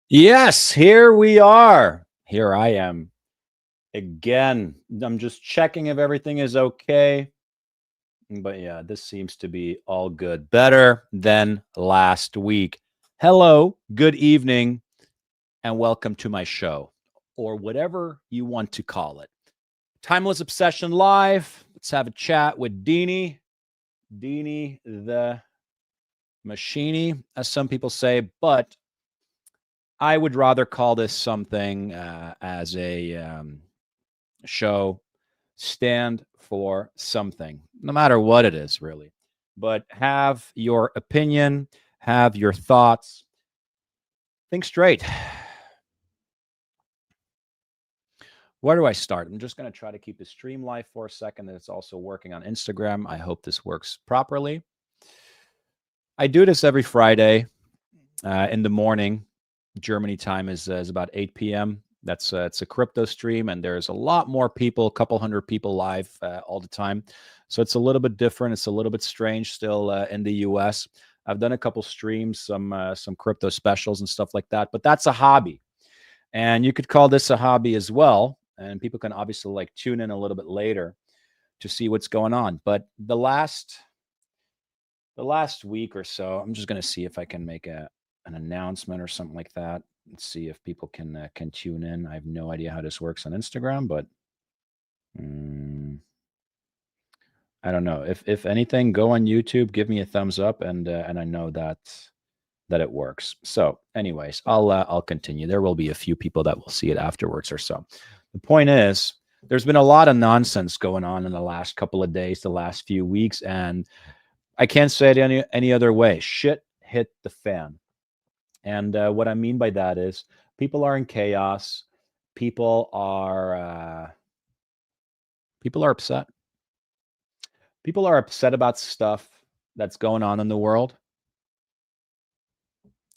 Yes, here we are. Here I am again. I'm just checking if everything is okay. But yeah, this seems to be all good. Better than last week. Hello, good evening, and welcome to my show, or whatever you want to call it. Timeless Obsession Live. Let's have a chat with Deanie the Machine, as some people say, but I would rather call this something as a show stand for something, no matter what it is, really. But have your opinion, have your thoughts, think straight. Where do I start? I'm just going to try to keep the stream live for a second. And it's also working on Instagram. I hope this works properly. I do this every Friday in the morning. Germany time is about 8 p.m. That's it's a crypto stream, and there's a lot more people, a couple hundred people live all the time. So it's a little bit different. It's a little bit strange still in the U.S. I've done a couple streams, some crypto specials and stuff like that, but that's a hobby, and you could call this a hobby as well. And people can obviously like tune in a little bit later to see what's going on. But the last week or so, I'm just going to see if I can make an announcement or something like that. Let's see if people can tune in. I have no idea how this works on Instagram, but I don't know. If anything, go on YouTube, give me a thumbs up, and I know that it works. So, anyways, I'll continue. There will be a few people that will see it afterwards or so. The point is, there's been a lot of nonsense going on in the last couple of days, the last few weeks, and I can't say it any other way. Shit hit the fan. And what I mean by that is people are in chaos. People are uh, people are upset. People are upset about stuff that's going on in the world.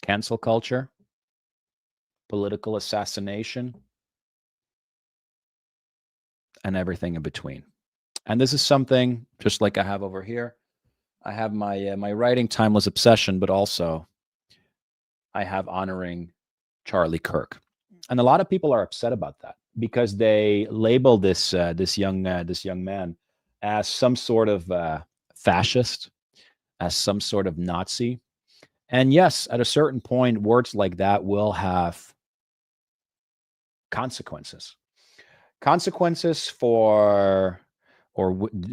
Cancel culture, political assassination, and everything in between. And this is something just like I have over here. I have my writing timeless obsession, but also I have honoring Charlie Kirk. And a lot of people are upset about that because they label this young man as some sort of fascist, as some sort of Nazi. And yes, at a certain point, words like that will have consequences. Consequences for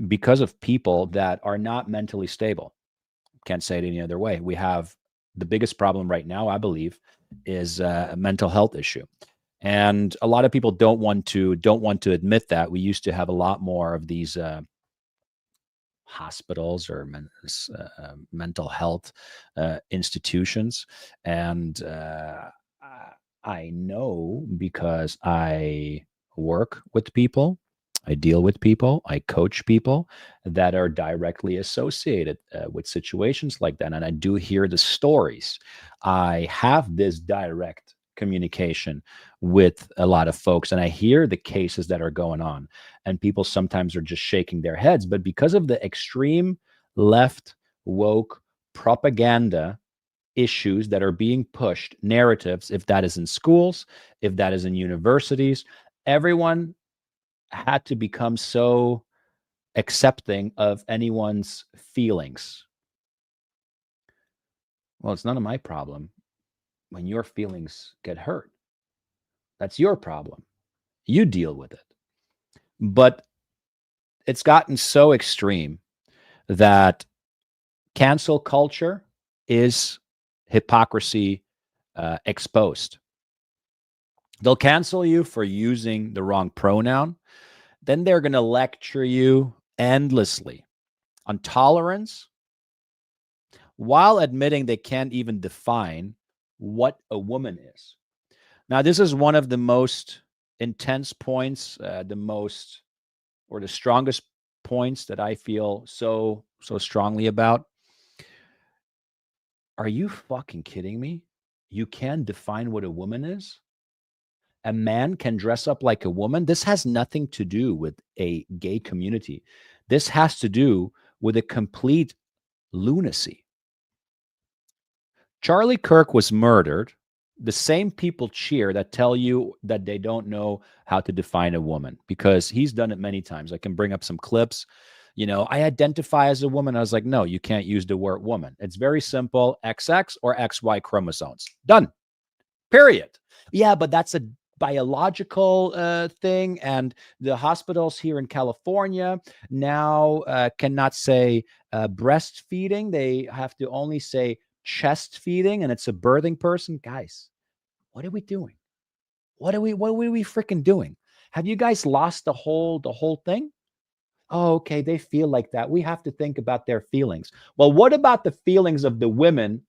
because of people that are not mentally stable. Can't say it any other way. We have the biggest problem right now, I believe, is a mental health issue. And a lot of people don't want to admit that. We used to have a lot more of these hospitals or mental health institutions, and I know because I work with people, I deal with people, I coach people that are directly associated with situations like that. And I do hear the stories. I have this direct communication with a lot of folks, and I hear the cases that are going on. And people sometimes are just shaking their heads. But because of the extreme left woke propaganda issues that are being pushed, narratives, if that is in schools, if that is in universities, everyone had to become so accepting of anyone's feelings. Well, it's none of my problem when your feelings get hurt. That's your problem. You deal with it. But it's gotten so extreme that cancel culture is hypocrisy exposed. They'll cancel you for using the wrong pronoun. Then they're going to lecture you endlessly on tolerance while admitting they can't even define what a woman is. Now, this is one of the most intense points, the strongest points that I feel so strongly about. Are you fucking kidding me? You can define what a woman is? A man can dress up like a woman? This has nothing to do with a gay community. This has to do with a complete lunacy. Charlie Kirk was murdered The same people cheer that tell you that they don't know how to define a woman, because he's done it many times. I can bring up some clips. I identify as a woman. I was like, no, you can't use the word woman. It's very simple: XX or XY chromosomes. Done. Period. Yeah, but that's a biological thing. And the hospitals here in California now cannot say breastfeeding. They have to only say chest feeding, and it's a birthing person. Guys, what are we doing? What are we freaking doing? Have you guys lost the whole thing? Oh, okay, they feel like that. We have to think about their feelings. Well, what about the feelings of the women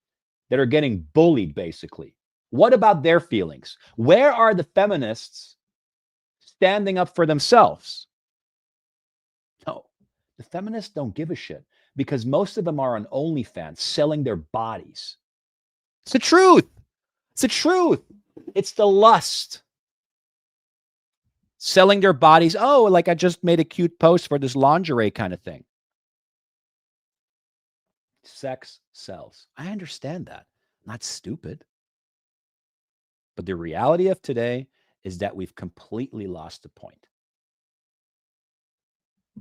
that are getting bullied, basically? What about their feelings? Where are the feminists standing up for themselves? No, the feminists don't give a shit, because most of them are on OnlyFans selling their bodies. It's the truth. It's the truth. It's the lust. Selling their bodies. Oh, like I just made a cute post for this lingerie kind of thing. Sex sells. I understand that. I'm not stupid. But the reality of today is that we've completely lost the point.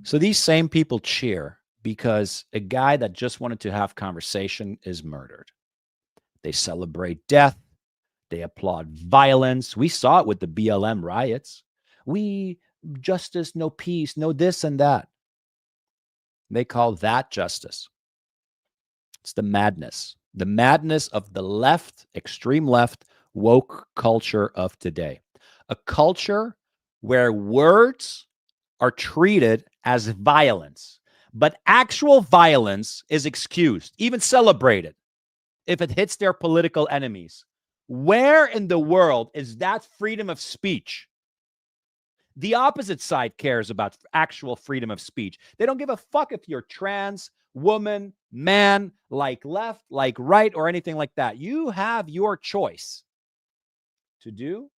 So these same people cheer because a guy that just wanted to have conversation is murdered. They celebrate death. They applaud violence. We saw it with the BLM riots. We justice, no peace, no this and that. They call that justice. It's the madness of the left, extreme left, woke culture of today. A culture where words are treated as violence, but actual violence is excused, even celebrated, if it hits their political enemies. Where in the world is that freedom of speech? The opposite side cares about actual freedom of speech. They don't give a fuck if you're trans, woman, man, like left, like right, or anything like that. You have your choice to do,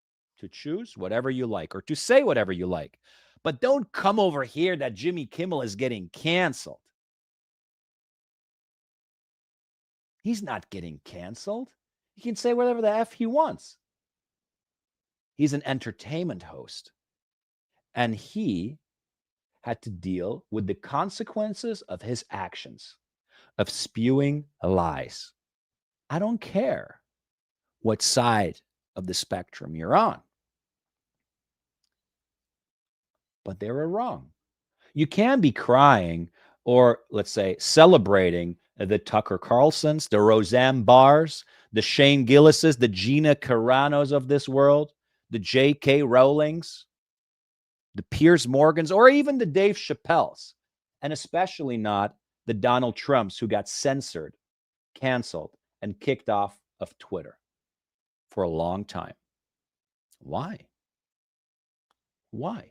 to choose whatever you like, or to say whatever you like. But don't come over here that Jimmy Kimmel is getting canceled. He's not getting canceled. He can say whatever the F he wants. He's an entertainment host. And he had to deal with the consequences of his actions, of spewing lies. I don't care what side of the spectrum you're on, but they were wrong. You can be crying or, let's say, celebrating the Tucker Carlsons, the Roseanne Barrs, the Shane Gillises, the Gina Caranos of this world, the J.K. Rowlings, the Piers Morgans, or even the Dave Chappelles, and especially not the Donald Trumps who got censored, canceled, and kicked off of Twitter for a long time. Why? Why?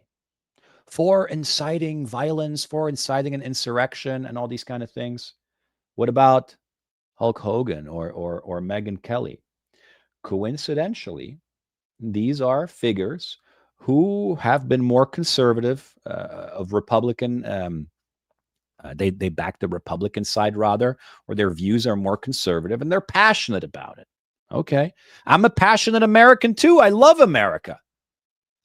For inciting violence, for inciting an insurrection, and all these kind of things. What about Hulk Hogan or Megyn Kelly? Coincidentally, these are figures who have been more conservative of Republican. They back the Republican side rather, or their views are more conservative, and they're passionate about it. Okay, I'm a passionate American too. I love America.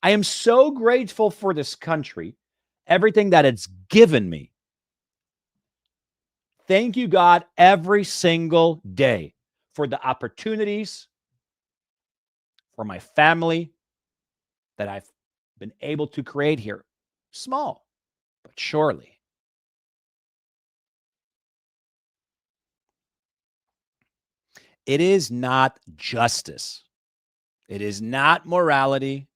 I am so grateful for this country, everything that it's given me. Thank you, God, every single day for the opportunities, for my family that I've been able to create here. Small, but surely. It is not justice. It is not morality.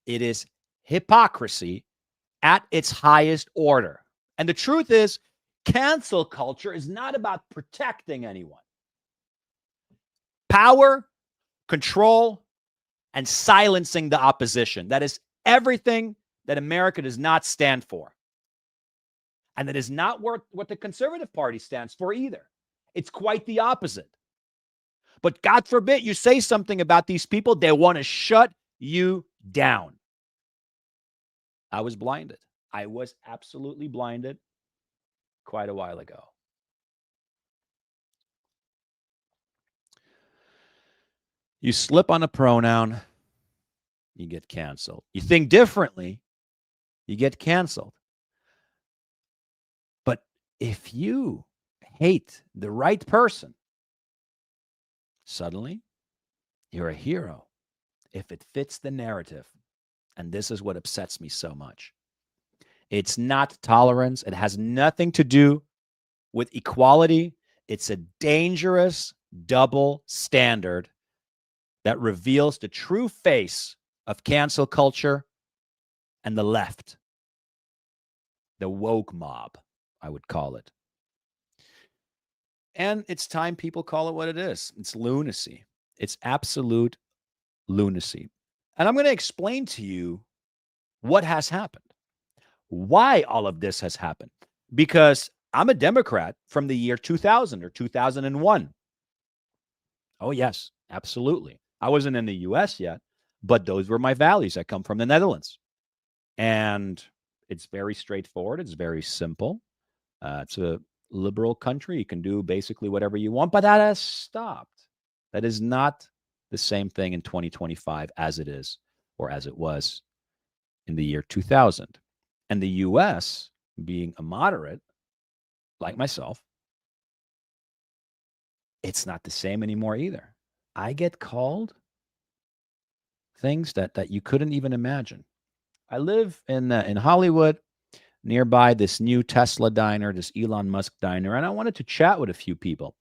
It is hypocrisy at its highest order. And the truth is, cancel culture is not about protecting anyone. Power, control, and silencing the opposition. That is everything that America does not stand for. And that is not what the Conservative Party stands for either. It's quite the opposite. But God forbid you say something about these people, they want to shut you down. I was blinded. I was absolutely blinded quite a while ago. You slip on a pronoun, you get canceled. You think differently, you get canceled. But if you hate the right person, suddenly you're a hero if it fits the narrative. And this is what upsets me so much. It's not tolerance. It has nothing to do with equality. It's a dangerous double standard that reveals the true face of cancel culture and the left, the woke mob, I would call it. And it's time people call it what it is. It's lunacy. It's absolute lunacy. And I'm going to explain to you what has happened, why all of this has happened. Because I'm a Democrat from the year 2000 or 2001. Oh, yes, absolutely. I wasn't in the US yet, but those were my values. I come from the Netherlands. And it's very straightforward. It's very simple. It's a liberal country. You can do basically whatever you want, but that has stopped. That is not the same thing in 2025 as it is or as it was in the year 2000. And the US, being a moderate like myself, it's not the same anymore either. I get called things that you couldn't even imagine. I live in Hollywood, nearby this new Tesla diner, this Elon Musk diner, and I wanted to chat with a few people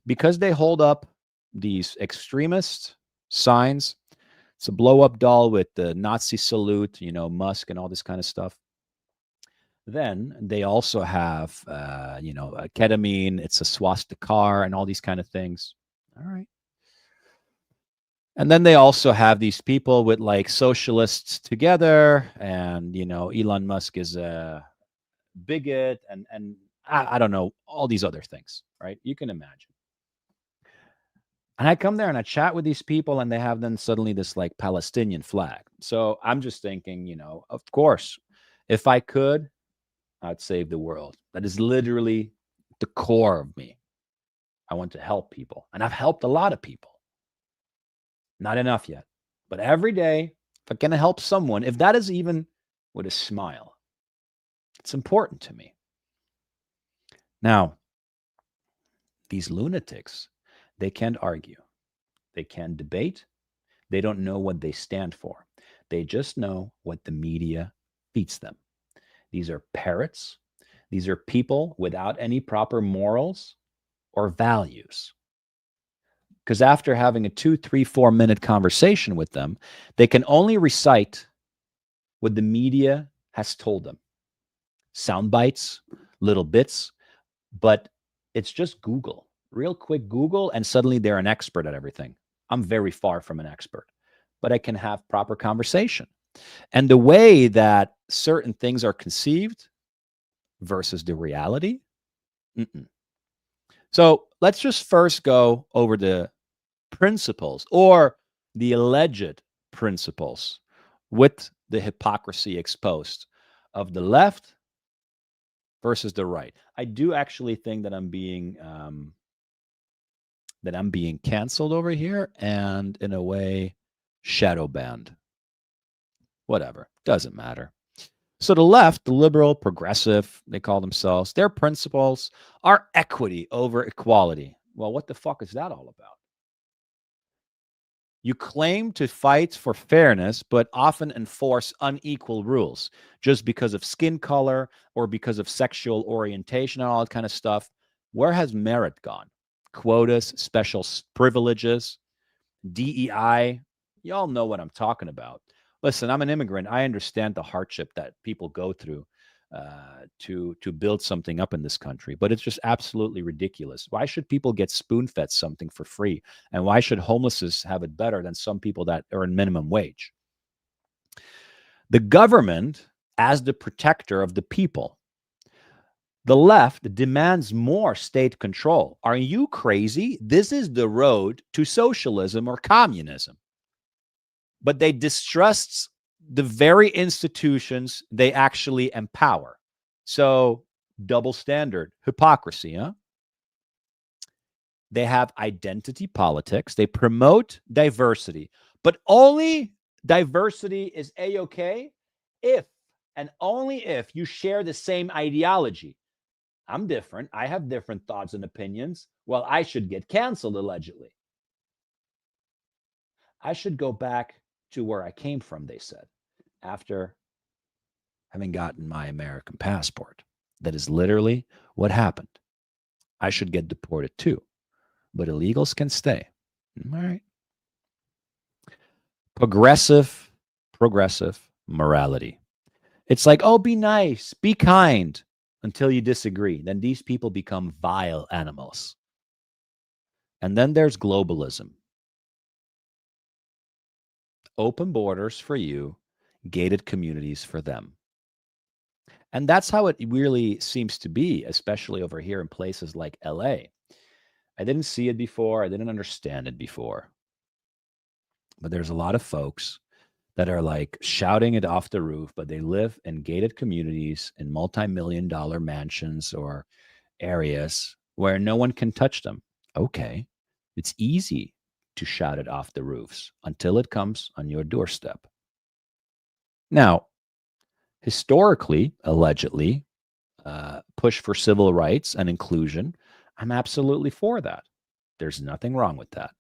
because they hold up these extremist signs. It's a blow up doll with the Nazi salute, Musk and all this kind of stuff. Then they also have, ketamine. It's a swastika and all these kind of things. All right. And then they also have these people with like socialists together, and Elon Musk is a bigot, and I don't know, all these other things, right? You can imagine. And I come there and I chat with these people, and they have then suddenly this like Palestinian flag. So I'm just thinking, of course, if I could, I'd save the world. That is literally the core of me. I want to help people, and I've helped a lot of people. Not enough yet, but every day, if I can help someone, if that is even with a smile, it's important to me. Now, these lunatics, they can't argue. They can't debate. They don't know what they stand for. They just know what the media feeds them. These are parrots. These are people without any proper morals or values. Because after having a 2, 3, 4 minute conversation with them, they can only recite what the media has told them. Sound bites, little bits, but it's just Google. Real quick Google, and suddenly they're an expert at everything. I'm very far from an expert, but I can have proper conversation. And the way that certain things are conceived versus the reality. So let's just first go over the principles or the alleged principles with the hypocrisy exposed of the left versus the right. I do actually think that I'm being canceled over here, and in a way shadow banned. Whatever, doesn't matter. So the left, the liberal, progressive, they call themselves, their principles are equity over equality. Well, what the fuck is that all about? You claim to fight for fairness, but often enforce unequal rules just because of skin color or because of sexual orientation and all that kind of stuff. Where has merit gone? Quotas, special privileges, DEI. Y'all know what I'm talking about. Listen, I'm an immigrant. I understand the hardship that people go through to build something up in this country, but it's just absolutely ridiculous. Why should people get spoon-fed something for free, and why should homelessness have it better than some people that earn minimum wage? The government, as the protector of the people, the left demands more state control. Are you crazy? This is the road to socialism or communism. But they distrust the very institutions they actually empower. So, double standard, hypocrisy, huh? They have identity politics. They promote diversity, but only diversity is A-okay if and only if you share the same ideology. I'm different. I have different thoughts and opinions. Well, I should get canceled, allegedly. I should go back to where I came from, they said, after having gotten my American passport. That is literally what happened. I should get deported too, but illegals can stay. All right. Progressive morality. It's like, oh, be nice, be kind until you disagree. Then these people become vile animals. And then there's globalism. Open borders for you, gated communities for them. And that's how it really seems to be, especially over here in places like LA. I didn't see it before, I didn't understand it before. But there's a lot of folks that are like shouting it off the roof, but they live in gated communities in multi-million dollar mansions or areas where no one can touch them. Okay, it's easy to shout it off the roofs until it comes on your doorstep. Now, historically, allegedly, push for civil rights and inclusion, I'm absolutely for that. There's nothing wrong with that.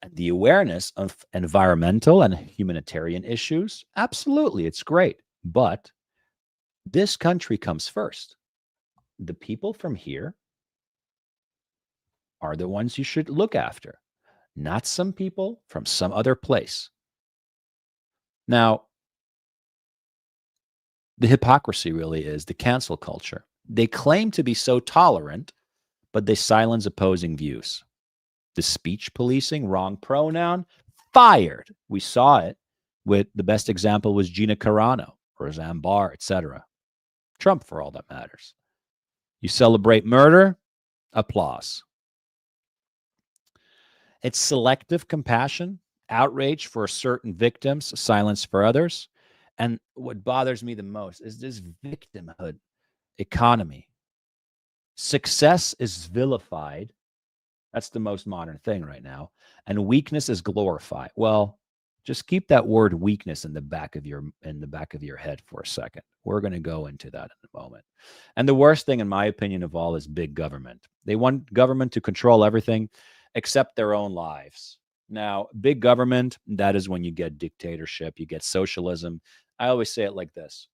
And the awareness of environmental and humanitarian issues, absolutely, it's great. But this country comes first. The people from here are the ones you should look after, not some people from some other place. Now, the hypocrisy really is the cancel culture. They claim to be so tolerant, but they silence opposing views. The speech policing, wrong pronoun, fired. We saw it with the best example was Gina Carano, Roseanne Barr, etc. Trump, for all that matters. You celebrate murder, applause. It's selective compassion, outrage for certain victims, silence for others. And what bothers me the most is this victimhood economy. Success is vilified. That's the most modern thing right now. And weakness is glorified. Well, just keep that word weakness in the back of your head for a second. We're going to go into that in a moment. And the worst thing, in my opinion, of all is big government. They want government to control everything except their own lives. Now, big government, that is when you get dictatorship, you get socialism. I always say it like this.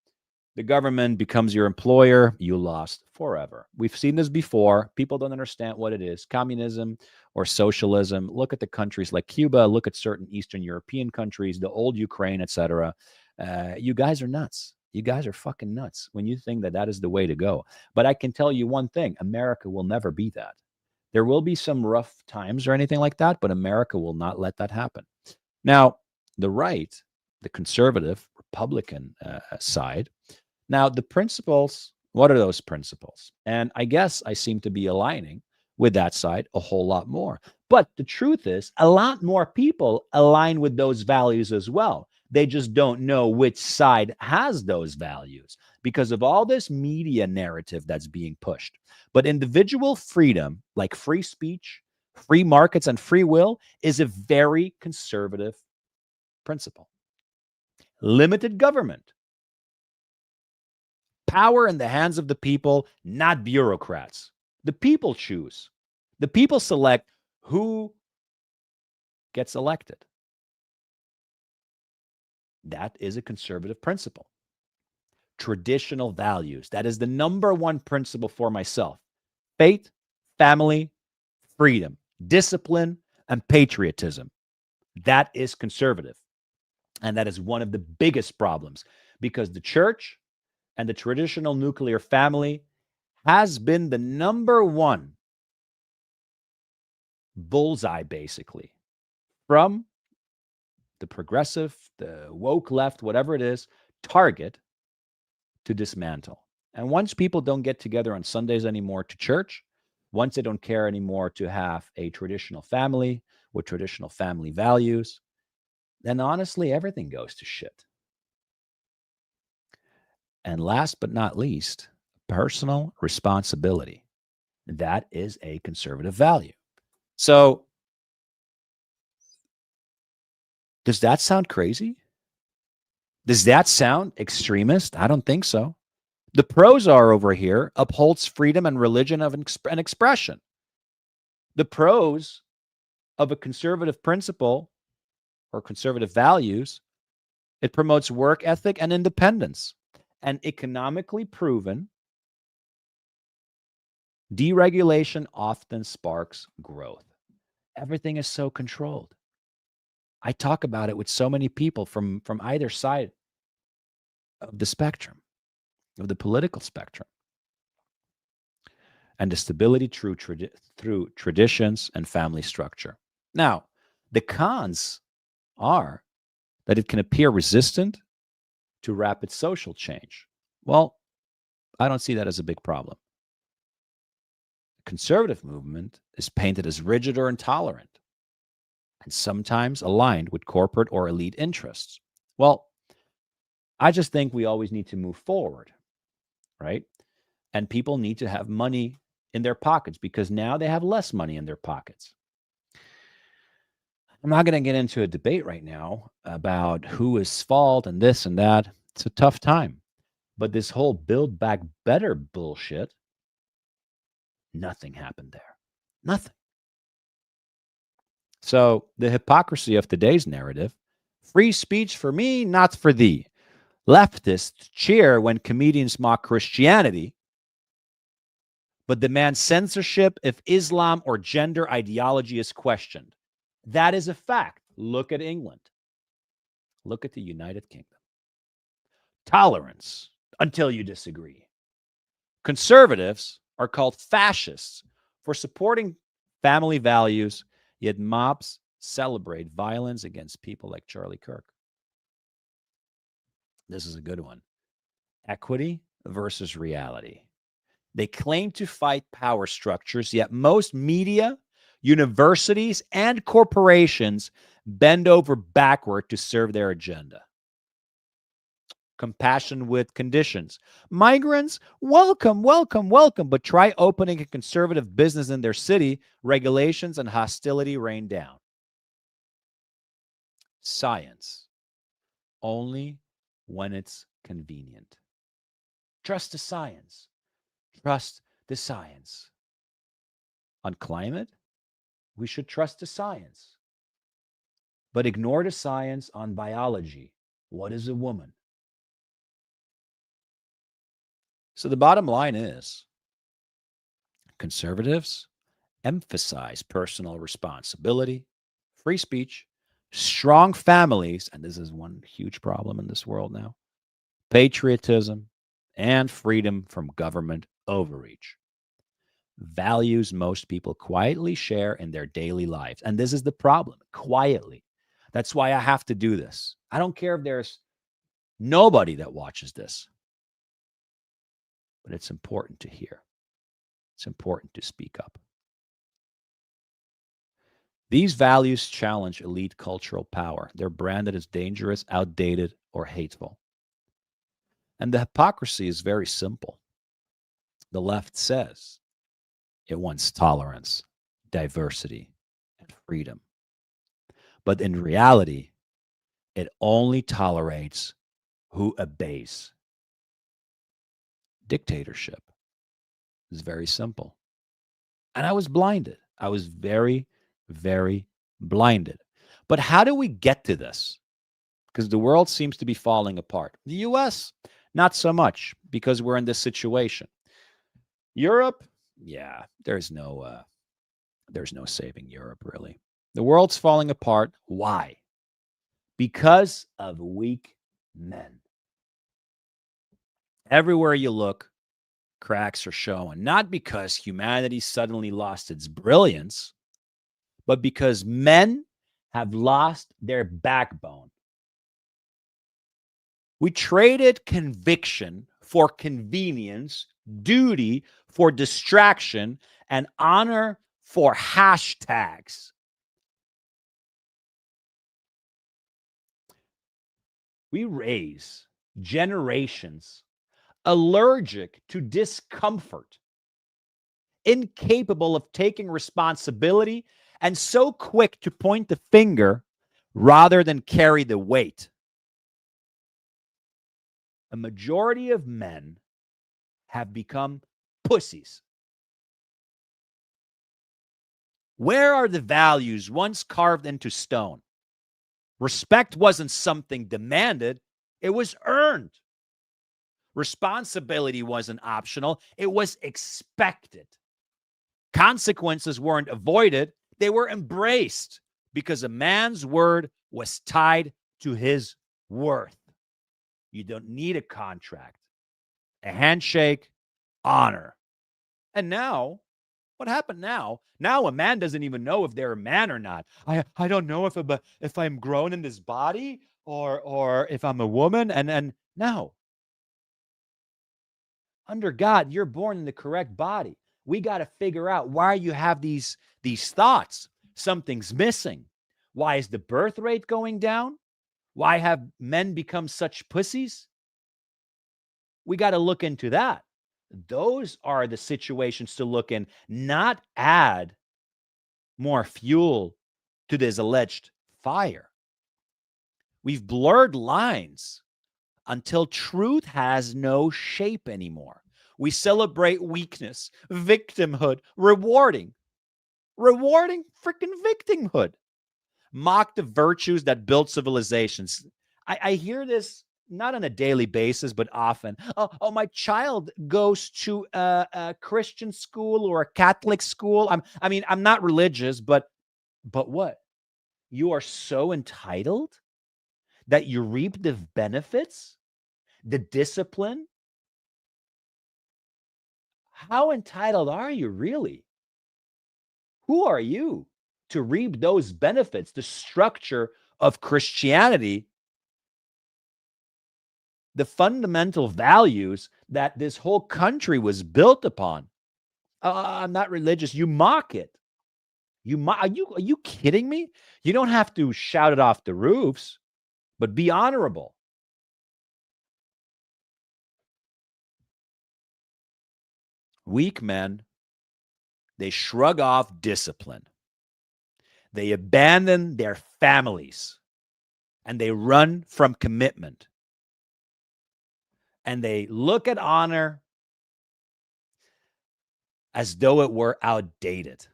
The government becomes your employer, you lost forever. We've seen this before. People don't understand what it is. Communism or socialism. Look at the countries like Cuba, look at certain Eastern European countries, the old Ukraine, etc. You guys are nuts. You guys are fucking nuts when you think that that is the way to go. But I can tell you one thing, America will never be that. There will be some rough times or anything like that, but America will not let that happen. Now, the right, the conservative, Republican side, now, the principles, what are those principles? And I guess I seem to be aligning with that side a whole lot more. But the truth is, a lot more people align with those values as well. They just don't know which side has those values because of all this media narrative that's being pushed. But individual freedom, like free speech, free markets, and free will, is a very conservative principle. Limited government. Power in the hands of the people, not bureaucrats. The people choose. The people select who gets elected. That is a conservative principle. Traditional values. That is the number one principle for myself. Faith, family, freedom, discipline, and patriotism. That is conservative. And that is one of the biggest problems because the church and the traditional nuclear family has been the number one bullseye, basically, from the progressive, the woke left, whatever it is, target to dismantle. And once people don't get together on Sundays anymore to church, once they don't care anymore to have a traditional family with traditional family values, then honestly, everything goes to shit. And last but not least, personal responsibility. That is a conservative value. So, does that sound crazy? Does that sound extremist? I don't think so. The pros are over here upholds freedom and religion of an expression. The pros of a conservative principle or conservative values, it promotes work ethic and independence. And economically proven, deregulation often sparks growth. Everything is so controlled. I talk about it with so many people from either side of the spectrum, of the political spectrum, and the stability through traditions and family structure. Now, the cons are that it can appear resistant to rapid social change. Well, I don't see that as a big problem. The conservative movement is painted as rigid or intolerant, and sometimes aligned with corporate or elite interests. Well, I just think we always need to move forward, right? And people need to have money in their pockets because now they have less money in their pockets. I'm not going to get into a debate right now about who is fault and this and that. It's a tough time. But this whole build back better bullshit, nothing happened there. Nothing. So the hypocrisy of today's narrative, free speech for me, not for thee. Leftists cheer when comedians mock Christianity, but demand censorship if Islam or gender ideology is questioned. That is a fact. Look at England. Look at the United Kingdom. Tolerance until you disagree. Conservatives are called fascists for supporting family values, yet mobs celebrate violence against people like Charlie Kirk. This is a good one. Equity versus reality. They claim to fight power structures, yet most media, universities, and corporations bend over backward to serve their agenda. Compassion with conditions. Migrants, welcome, welcome, welcome, but try opening a conservative business in their city, regulations and hostility rain down. Science, only when it's convenient. Trust the science. Trust the science. On climate, we should trust the science, but ignore the science on biology. What is a woman? So the bottom line is conservatives emphasize personal responsibility, free speech, strong families, and this is one huge problem in this world now, patriotism, and freedom from government overreach. Values most people quietly share in their daily lives. And this is the problem, quietly. That's why I have to do this. I don't care if there's nobody that watches this, but it's important to hear. It's important to speak up. These values challenge elite cultural power. They're branded as dangerous, outdated, or hateful. And the hypocrisy is very simple. The left says it wants tolerance, diversity, and freedom. But in reality, it only tolerates who obeys. Dictatorship is very simple. And I was blinded. I was very, very blinded. But how do we get to this? Because the world seems to be falling apart. The US, not so much, because we're in this situation. Europe, yeah, there's no saving Europe, really. The world's falling apart. Why? Because of weak men. Everywhere you look, cracks are showing. Not because humanity suddenly lost its brilliance, but because men have lost their backbone. We traded conviction for convenience, duty for distraction, and honor for hashtags. We raise generations allergic to discomfort incapable of taking responsibility, and so quick to point the finger rather than carry the weight. A majority of men have become pussies. Where are the values once carved into stone? Respect wasn't something demanded, it was earned. Responsibility wasn't optional, it was expected. Consequences weren't avoided, they were embraced because a man's word was tied to his worth. You don't need a contract, a handshake, honor. And now, what happened now? Now a man doesn't even know if they're a man or not. I don't know if I'm grown in this body or if I'm a woman. And no, under God, you're born in the correct body. We got to figure out why you have these thoughts. Something's missing. Why is the birth rate going down? Why have men become such pussies? We got to look into that. Those are the situations to look in, not add more fuel to this alleged fire. We've blurred lines until truth has no shape anymore. We celebrate weakness, victimhood, rewarding freaking victimhood, mock the virtues that build civilizations. I hear this not on a daily basis, but often. Oh, my child goes to a Christian school or a Catholic school. I'm not religious, but what? You are so entitled that you reap the benefits, the discipline. How entitled are you really? Who are you to reap those benefits? The structure of Christianity, the fundamental values that this whole country was built upon. I'm not religious. You mock it. Are you kidding me? You don't have to shout it off the roofs, but be honorable. Weak men, they shrug off discipline. They abandon their families and they run from commitment. And they look at honor as though it were outdated.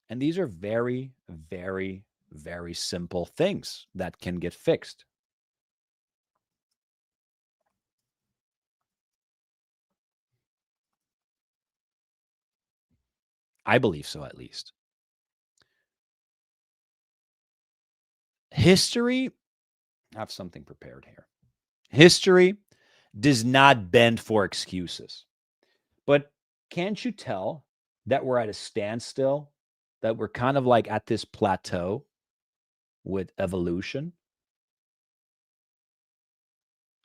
And these are very, very, very simple things that can get fixed. I believe so, at least. History, I have something prepared here. History does not bend for excuses. But can't you tell that we're at a standstill, that we're kind of like at this plateau with evolution?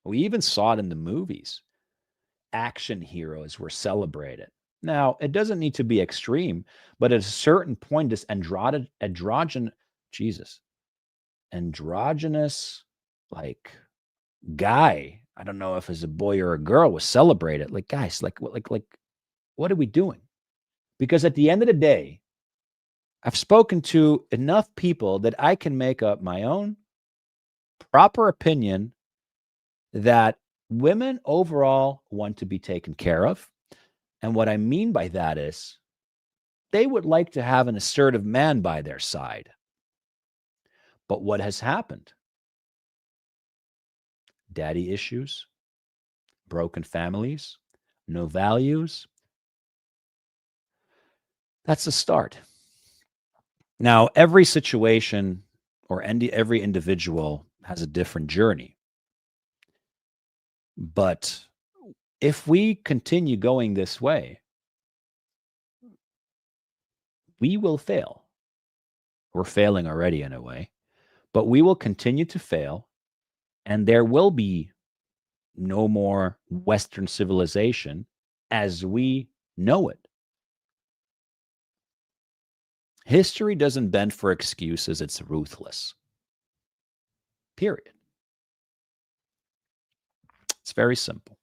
We even saw it in the movies. Action heroes were celebrated. Now, it doesn't need to be extreme, but at a certain point, this androgynous, like, guy, I don't know if it's a boy or a girl, was celebrated. Like, guys, what are we doing? Because at the end of the day, I've spoken to enough people that I can make up my own proper opinion that women overall want to be taken care of. And what I mean by that is they would like to have an assertive man by their side. But what has happened? Daddy issues, broken families, no values. That's a start. Now, every situation or every individual has a different journey. But if we continue going this way, we will fail. We're failing already in a way, but we will continue to fail, and there will be no more Western civilization as we know it. History doesn't bend for excuses, it's ruthless. Period. It's very simple.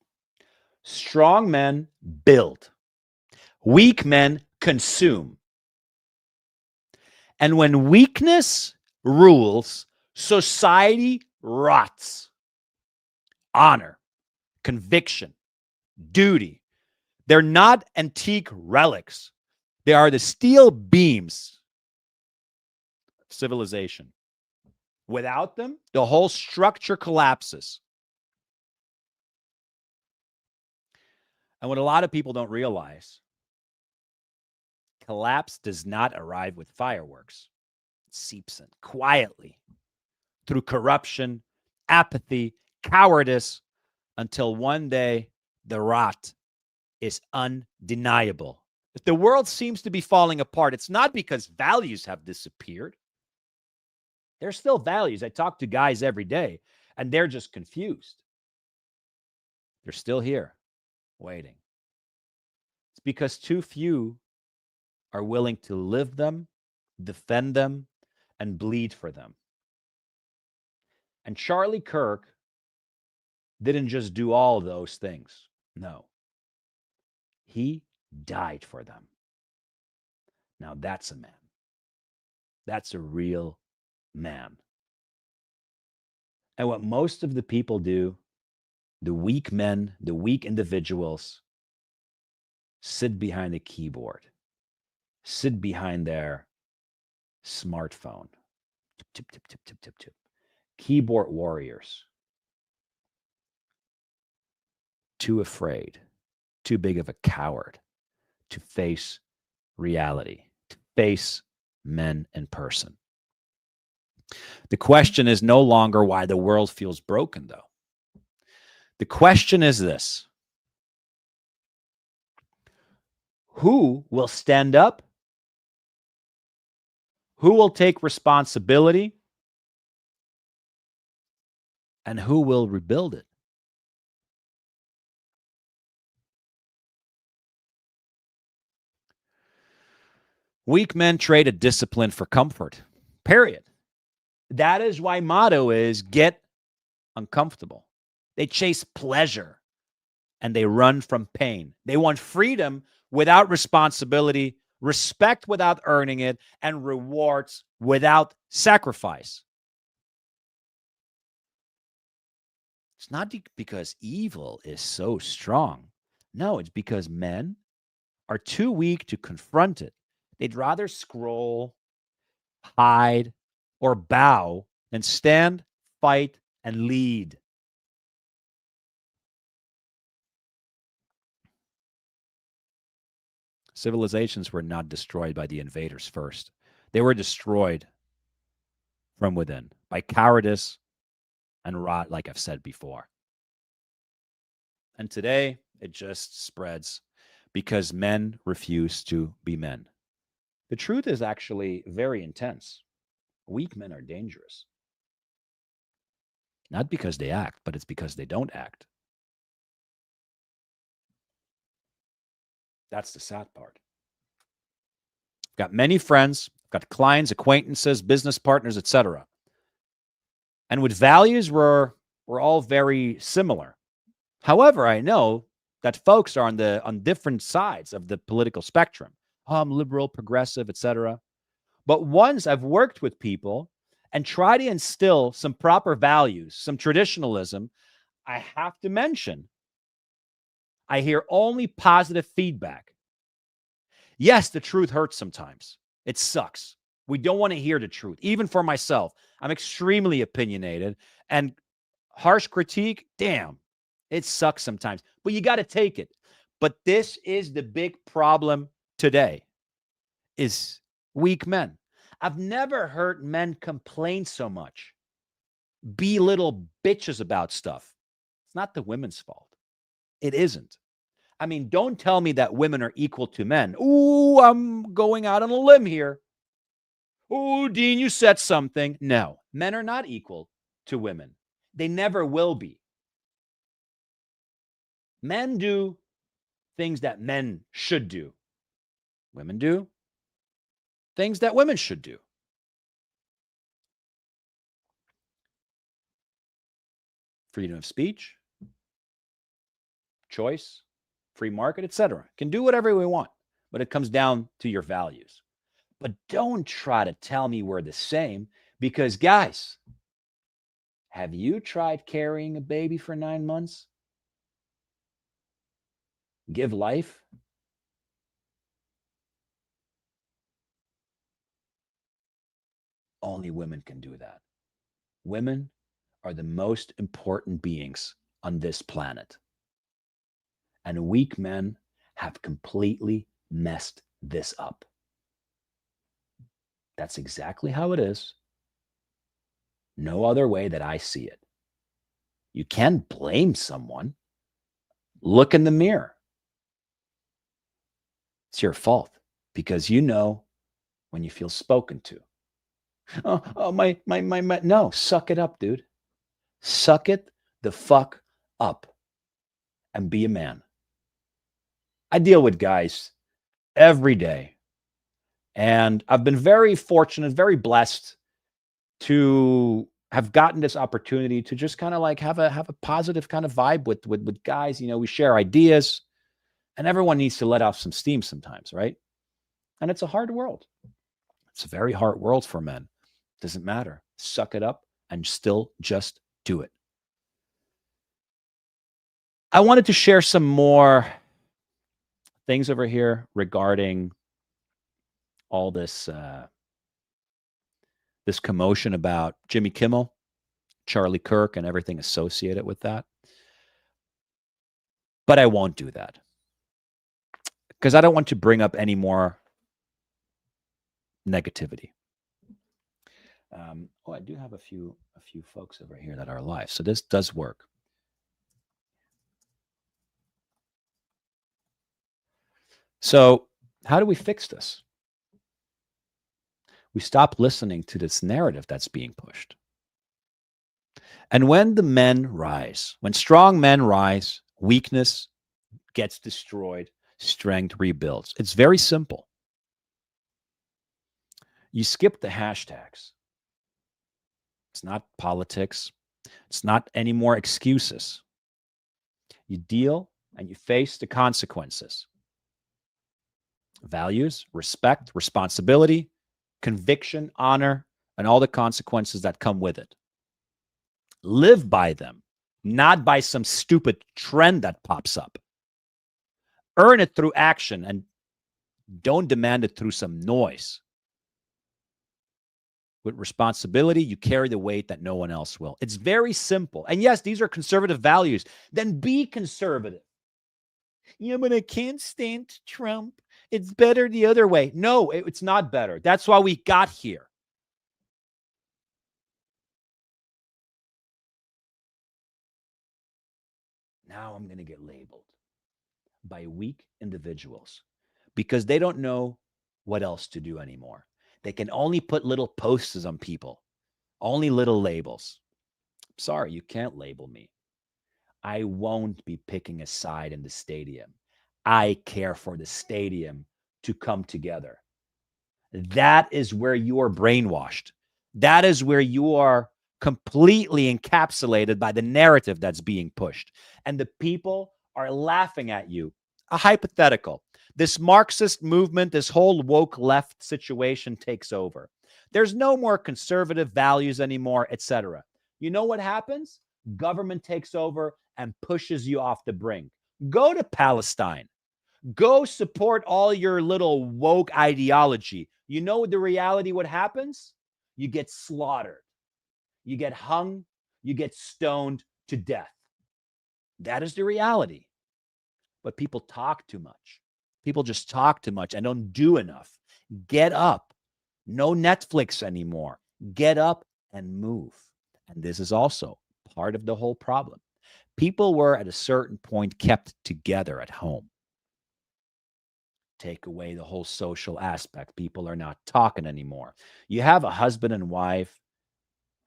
Strong men build, Weak men consume. And when weakness rules, society rots. Honor, conviction, duty. They're not antique relics. They are the steel beams of civilization. Without them, the whole structure collapses. And what a lot of people don't realize, collapse does not arrive with fireworks. It seeps in quietly through corruption, apathy, cowardice, until one day the rot is undeniable. If the world seems to be falling apart, it's not because values have disappeared. There's still values. I talk to guys every day, and they're just confused. They're still here, waiting. It's because too few are willing to live them, defend them, and bleed for them. And Charlie Kirk didn't just do all those things. No. He died for them. Now that's a man. That's a real man. And what most of the people do, the weak men, the weak individuals, sit behind a keyboard, sit behind their smartphone. Tip, tip, tip, tip, tip, tip. Keyboard warriors. Too afraid, too big of a coward to face reality, to face men in person. The question is no longer why the world feels broken, though. The question is this: who will stand up? Who will take responsibility? And who will rebuild it? Weak men trade a discipline for comfort, period. That is why motto is get uncomfortable. They chase pleasure and they run from pain. They want freedom without responsibility, respect without earning it, and rewards without sacrifice. It's not because evil is so strong. No, it's because men are too weak to confront it. They'd rather scroll, hide, or bow than stand, fight, and lead. Civilizations were not destroyed by the invaders first. They were destroyed from within by cowardice and rot, like I've said before. And today, it just spreads because men refuse to be men. The truth is actually very intense. Weak men are dangerous. Not because they act, but it's because they don't act. That's the sad part. I've got many friends, I've got clients, acquaintances, business partners, etc. And with values, we're all very similar. However, I know that folks are on different sides of the political spectrum. Oh, I'm liberal, progressive, etc. But once I've worked with people and try to instill some proper values, some traditionalism, I have to mention, I hear only positive feedback. Yes, the truth hurts sometimes. It sucks. We don't want to hear the truth. Even for myself, I'm extremely opinionated, and harsh critique, damn, it sucks sometimes, but you got to take it. But this is the big problem today, is weak men. I've never heard men complain so much, be little bitches about stuff. It's not the women's fault. It isn't. I mean, don't tell me that women are equal to men. Ooh, I'm going out on a limb here. Ooh, Dean, you said something. No, men are not equal to women. They never will be. Men do things that men should do. Women do things that women should do. Freedom of speech, choice, free market, etc. Can do whatever we want. but it comes down to your values. But don't try to tell me we're the same because, guys, have you tried carrying a baby for 9 months? Give life? Only women can do that. Women are the most important beings on this planet. And weak men have completely messed this up. That's exactly how it is. No other way that I see it. You can't blame someone. Look in the mirror. It's your fault because you know when you feel spoken to. My. No, suck it up, dude. Suck it the fuck up and be a man. I deal with guys every day. And I've been very fortunate, very blessed to have gotten this opportunity to just kind of like have a positive kind of vibe with guys. You know, we share ideas and everyone needs to let off some steam sometimes, right? And it's a hard world. It's a very hard world for men. Doesn't matter. Suck it up and still just do it. I wanted to share some more things over here regarding all this this commotion about Jimmy Kimmel, Charlie Kirk, and everything associated with that. But I won't do that because I don't want to bring up any more negativity. I do have a few folks over here that are live, so this does work. So, how do we fix this? We stop listening to this narrative that's being pushed. And when the men rise, when strong men rise, weakness gets destroyed, strength rebuilds. It's very simple. You skip the hashtags. It's not politics. It's not any more excuses. You deal and you face the consequences. Values, respect, responsibility, conviction, honor, and all the consequences that come with it. Live by them, not by some stupid trend that pops up. Earn it through action and don't demand it through some noise. With responsibility, you carry the weight that no one else will. It's very simple. And yes, these are conservative values. Then be conservative. Yeah, but I can't stand Trump. It's better the other way. No, it's not better. That's why we got here. Now I'm going to get labeled by weak individuals because they don't know what else to do anymore. They can only put little posters on people, only little labels. Sorry, you can't label me. I won't be picking a side in the stadium. I care for the stadium to come together. That is where you are brainwashed. That is where you are completely encapsulated by the narrative that's being pushed. And the people are laughing at you. A hypothetical. This Marxist movement, this whole woke left situation takes over. There's no more conservative values anymore, etc. You know what happens? Government takes over and pushes you off the brink. Go to Palestine. Go support all your little woke ideology. You know the reality what happens? You get slaughtered. You get hung. You get stoned to death. That is the reality. But people talk too much. People just talk too much and don't do enough. Get up. No Netflix anymore. Get up and move. And this is also part of the whole problem. People were at a certain point kept together at home. Take away the whole social aspect. People are not talking anymore. You have a husband and wife.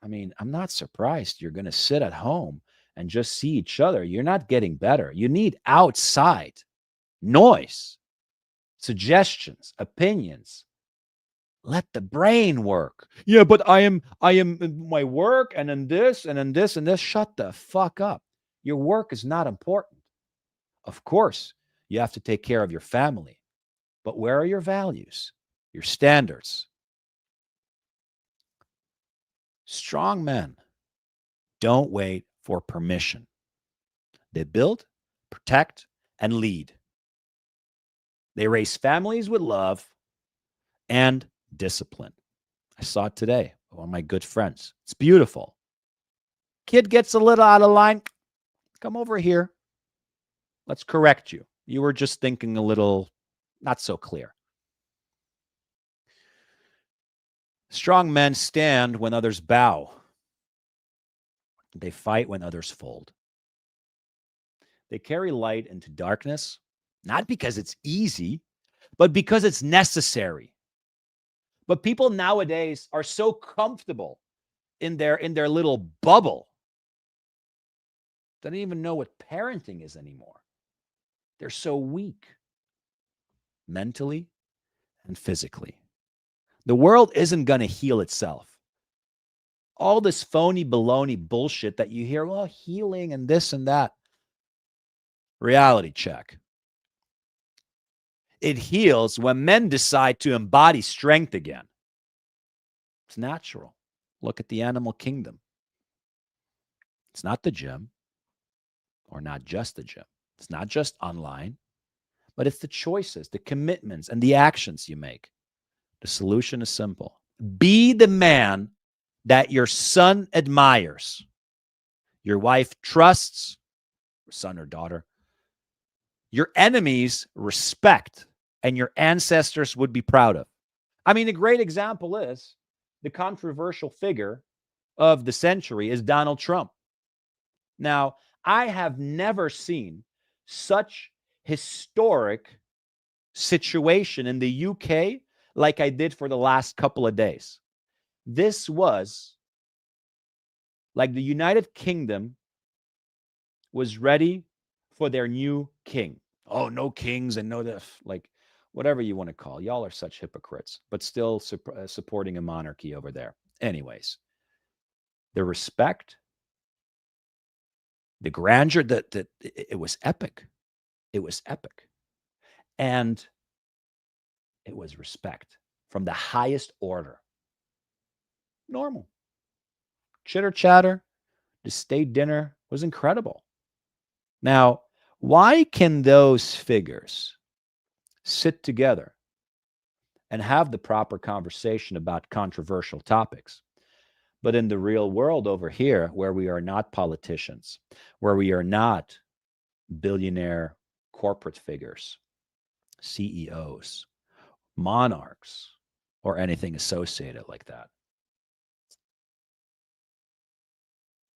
I mean, I'm not surprised you're going to sit at home and just see each other. You're not getting better. You need outside noise, suggestions, opinions. Let the brain work. Yeah, but I am in my work and in this and in this and this. Shut the fuck up. Your work is not important. Of course, you have to take care of your family. But where are your values, your standards? Strong men don't wait for permission. They build, protect, and lead. They raise families with love and discipline. I saw it today with one of my good friends. It's beautiful. Kid gets a little out of line. Come over here. Let's correct you. You were just thinking a little not so clear. Strong men stand when others bow. They fight when others fold. They carry light into darkness, not because it's easy, but because it's necessary. But people nowadays are so comfortable in their little bubble. They don't even know what parenting is anymore. They're so weak mentally and physically. The world isn't going to heal itself. All this phony baloney bullshit that you hear, well, healing and this and that. Reality check. It heals when men decide to embody strength again. It's natural. Look at the animal kingdom. It's not the gym, or not just the gym. It's not just online, but it's the choices, the commitments, and the actions you make. The solution is simple. Be the man that your son admires, your wife trusts, son or daughter, your enemies respect, and your ancestors would be proud of. I mean, a great example is the controversial figure of the century is Donald Trump. Now, I have never seen such historic situation in the UK like I did for the last couple of days. This was like the United Kingdom was ready for their new king. Oh, no kings and no like whatever you want to call. Y'all are such hypocrites, but still supporting a monarchy over there. Anyways, the respect, the grandeur, that it was epic. It was epic. And it was respect from the highest order. Normal. Chitter chatter, the state dinner was incredible. Now, why can those figures sit together and have the proper conversation about controversial topics? But in the real world over here, where we are not politicians, where we are not billionaire corporate figures, CEOs, monarchs, or anything associated like that,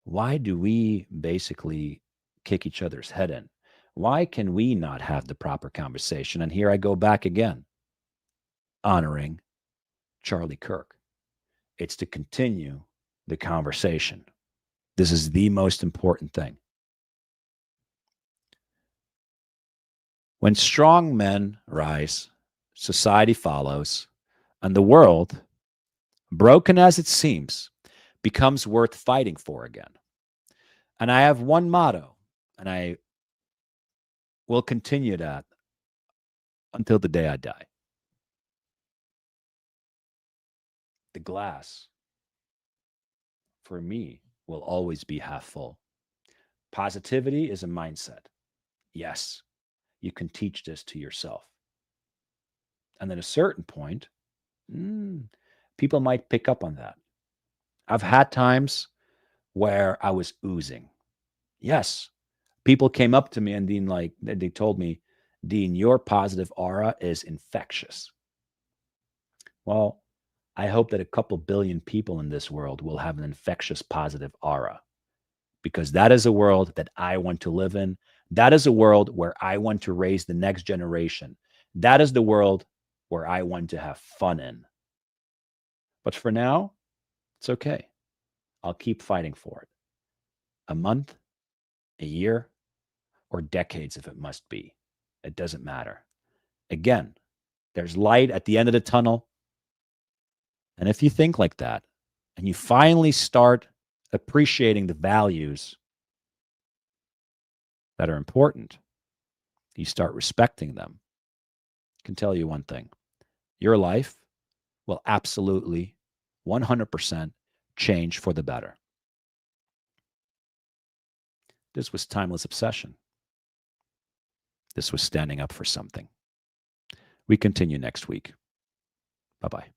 why do we basically kick each other's head in? Why can we not have the proper conversation? And here I go back again, honoring Charlie Kirk. It's to continue the conversation. This is the most important thing. When strong men rise, society follows, and the world, broken as it seems, becomes worth fighting for again. And I have one motto, and I will continue that until the day I die. The glass, for me, will always be half full. Positivity is a mindset. Yes, you can teach this to yourself. And at a certain point, people might pick up on that. I've had times where I was oozing. Yes, people came up to me and they told me, Dean, your positive aura is infectious. Well, I hope that a couple billion people in this world will have an infectious positive aura, because that is a world that I want to live in. That is a world where I want to raise the next generation. That is the world where I want to have fun in. But for now, it's okay. I'll keep fighting for it. A month, a year, or decades if it must be. It doesn't matter. Again, there's light at the end of the tunnel. And if you think like that, and you finally start appreciating the values that are important, you start respecting them, can tell you one thing. Your life will absolutely 100% change for the better. This was Timeless Obsession. This was standing up for something. We continue next week. Bye-bye.